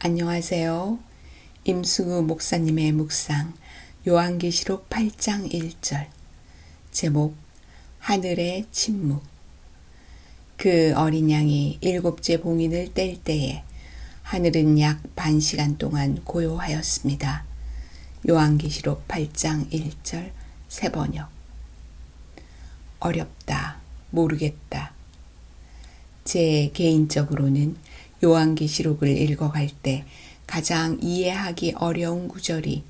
안녕하세요. 임승우 목사님의 묵상 요한계시록 8장 1절 제목 하늘의 침묵. 그 어린 양이 7째 봉인을 뗄 때에 하늘은 약 반 시간 동안 고요하였습니다. 요한계시록 8장 1절 새번역. 어렵다, 모르겠다. 제 개인적으로는 요한계시록을 읽어갈 때 가장 이해하기 어려운 구절이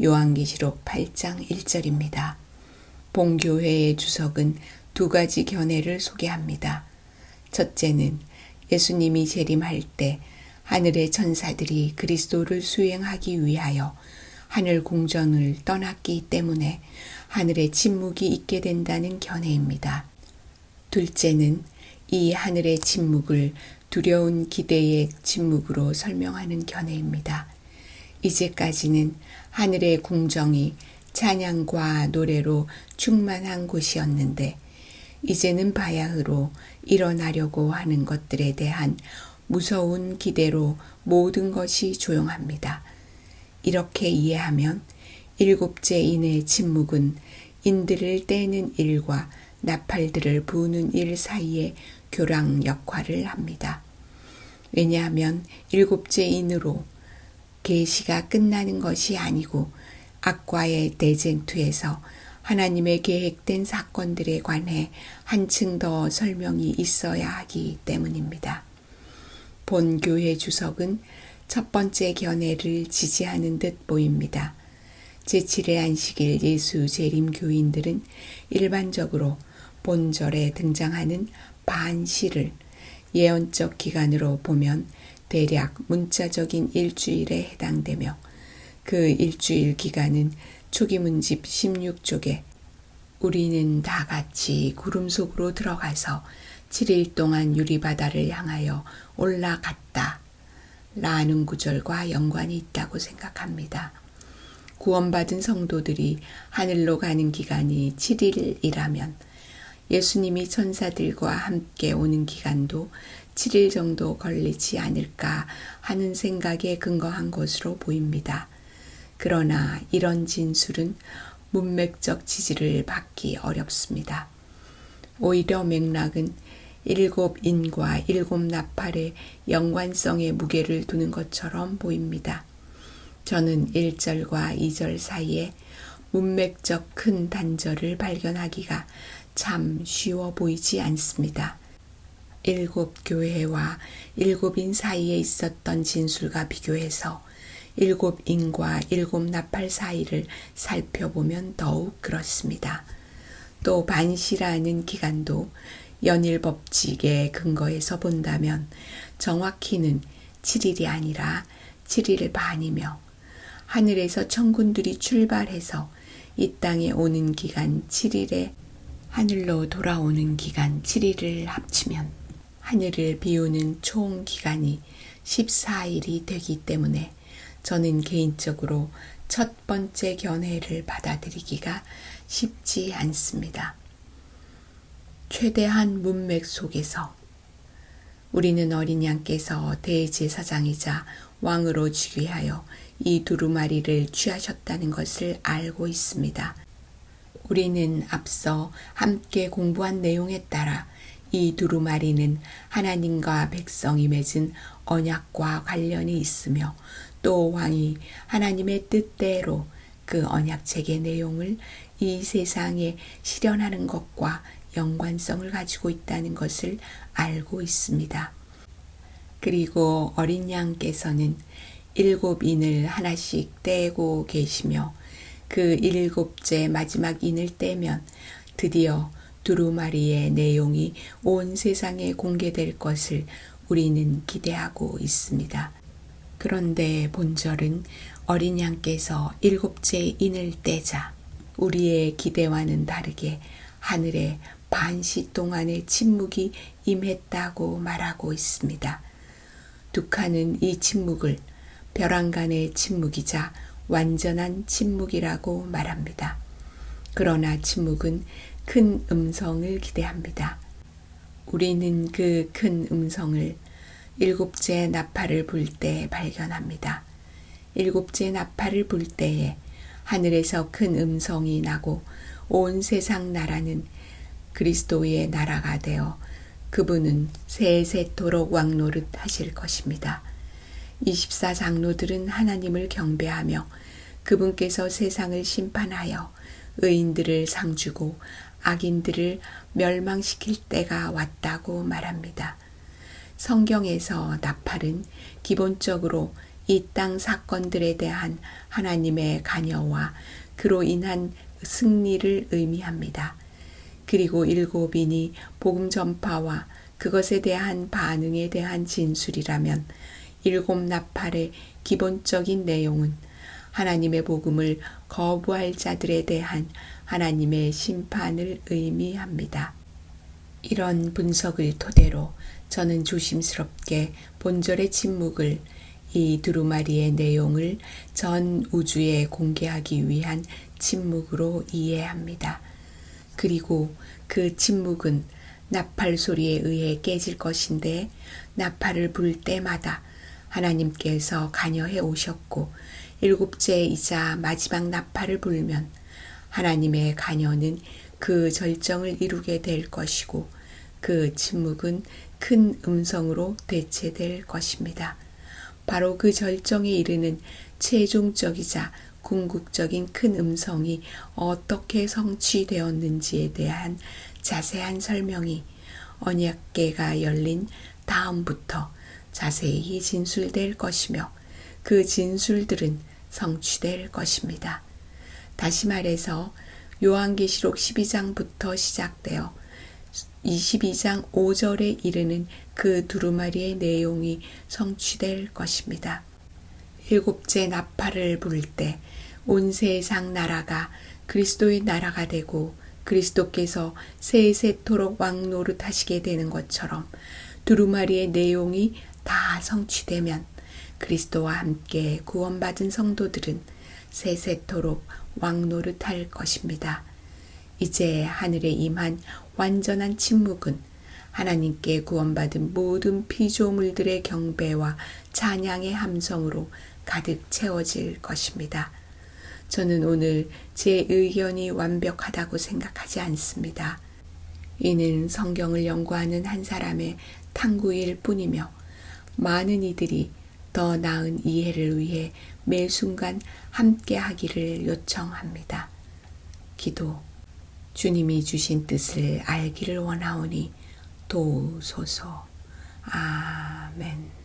요한계시록 8장 1절입니다. 본교회의 주석은 두 가지 견해를 소개합니다. 첫째는 예수님이 재림할 때 하늘의 천사들이 그리스도를 수행하기 위하여 하늘 궁전을 떠났기 때문에 하늘의 침묵이 있게 된다는 견해입니다. 둘째는 이 하늘의 침묵을 두려운 기대의 침묵으로 설명하는 견해입니다. 이제까지는 하늘의 궁정이 찬양과 노래로 충만한 곳이었는데 이제는 바야흐로 일어나려고 하는 것들에 대한 무서운 기대로 모든 것이 조용합니다. 이렇게 이해하면 7째 인의 침묵은 인들을 떼는 일과 나팔들을 부는 일 사이에 교랑 역할을 합니다. 왜냐하면 7째 인으로 계시가 끝나는 것이 아니고 악과의 대쟁투에서 하나님의 계획된 사건들에 관해 한층 더 설명이 있어야 하기 때문입니다. 본 교회 주석은 첫 번째 견해를 지지하는 듯 보입니다. 제7의 안식일 예수 재림 교인들은 일반적으로 본절에 등장하는 반시를 예언적 기간으로 보면 대략 문자적인 일주일에 해당되며 그 일주일 기간은 초기문집 16쪽에 우리는 다 같이 구름 속으로 들어가서 7일 동안 유리바다를 향하여 올라갔다 라는 구절과 연관이 있다고 생각합니다. 구원받은 성도들이 하늘로 가는 기간이 7일이라면 예수님이 천사들과 함께 오는 기간도 7일 정도 걸리지 않을까 하는 생각에 근거한 것으로 보입니다. 그러나 이런 진술은 문맥적 지지를 받기 어렵습니다. 오히려 맥락은 7인과 7나팔의 연관성에 무게를 두는 것처럼 보입니다. 저는 1절과 2절 사이에 문맥적 큰 단절을 발견하기가 참 쉬워 보이지 않습니다. 7교회와 7인 사이에 있었던 진술과 비교해서 7인과 7나팔 사이를 살펴보면 더욱 그렇습니다. 또 반시라는 기간도 연일법칙의 근거에서 본다면 정확히는 7일이 아니라 7일 반이며 하늘에서 천군들이 출발해서 이 땅에 오는 기간 7일에 하늘로 돌아오는 기간 7일을 합치면 하늘을 비우는 총 기간이 14일이 되기 때문에 저는 개인적으로 첫 번째 견해를 받아들이기가 쉽지 않습니다. 최대한 문맥 속에서 우리는 어린 양께서 대제사장이자 왕으로 즉위하여 이 두루마리를 취하셨다는 것을 알고 있습니다. 우리는 앞서 함께 공부한 내용에 따라 이 두루마리는 하나님과 백성이 맺은 언약과 관련이 있으며 또 왕이 하나님의 뜻대로 그 언약책의 내용을 이 세상에 실현하는 것과 연관성을 가지고 있다는 것을 알고 있습니다. 그리고 어린 양께서는 7인을 하나씩 떼고 계시며 그 7째 마지막 인을 떼면 드디어 두루마리의 내용이 온 세상에 공개될 것을 우리는 기대하고 있습니다. 그런데 본절은 어린 양께서 7째 인을 떼자 우리의 기대와는 다르게 하늘에 반시 동안의 침묵이 임했다고 말하고 있습니다. 둑하는 이 침묵을 벼랑간의 침묵이자 완전한 침묵이라고 말합니다. 그러나 침묵은 큰 음성을 기대합니다. 우리는 그 큰 음성을 일곱째 나팔을 불 때 발견합니다. 일곱째 나팔을 불 때에 하늘에서 큰 음성이 나고 온 세상 나라는 그리스도의 나라가 되어 그분은 세세토록 왕노릇 하실 것입니다. 24장로들은 하나님을 경배하며 그분께서 세상을 심판하여 의인들을 상주고 악인들을 멸망시킬 때가 왔다고 말합니다. 성경에서 나팔은 기본적으로 이 땅 사건들에 대한 하나님의 관여와 그로 인한 승리를 의미합니다. 그리고 일곱인이 복음 전파와 그것에 대한 반응에 대한 진술이라면 일곱 나팔의 기본적인 내용은 하나님의 복음을 거부할 자들에 대한 하나님의 심판을 의미합니다. 이런 분석을 토대로 저는 조심스럽게 본절의 침묵을 이 두루마리의 내용을 전 우주에 공개하기 위한 침묵으로 이해합니다. 그리고 그 침묵은 나팔 소리에 의해 깨질 것인데 나팔을 불 때마다 하나님께서 관여해 오셨고 일곱째이자 마지막 나팔을 불면 하나님의 관여는 그 절정을 이루게 될 것이고 그 침묵은 큰 음성으로 대체될 것입니다. 바로 그 절정에 이르는 최종적이자 궁극적인 큰 음성이 어떻게 성취되었는지에 대한 자세한 설명이 언약궤가 열린 다음부터 자세히 진술될 것이며 그 진술들은 성취될 것입니다. 다시 말해서 요한계시록 12장부터 시작되어 22장 5절에 이르는 그 두루마리의 내용이 성취될 것입니다. 일곱째 나팔을 불 때 온 세상 나라가 그리스도의 나라가 되고 그리스도께서 세세토록 왕노릇 하시게 되는 것처럼 두루마리의 내용이 다 성취되면 그리스도와 함께 구원받은 성도들은 세세토록 왕노릇 할 것입니다. 이제 하늘에 임한 완전한 침묵은 하나님께 구원받은 모든 피조물들의 경배와 찬양의 함성으로 가득 채워질 것입니다. 저는 오늘 제 의견이 완벽하다고 생각하지 않습니다. 이는 성경을 연구하는 한 사람의 탐구일 뿐이며 많은 이들이 더 나은 이해를 위해 매 순간 함께 하기를 요청합니다. 기도. 주님이 주신 뜻을 알기를 원하오니 도우소서. 아멘.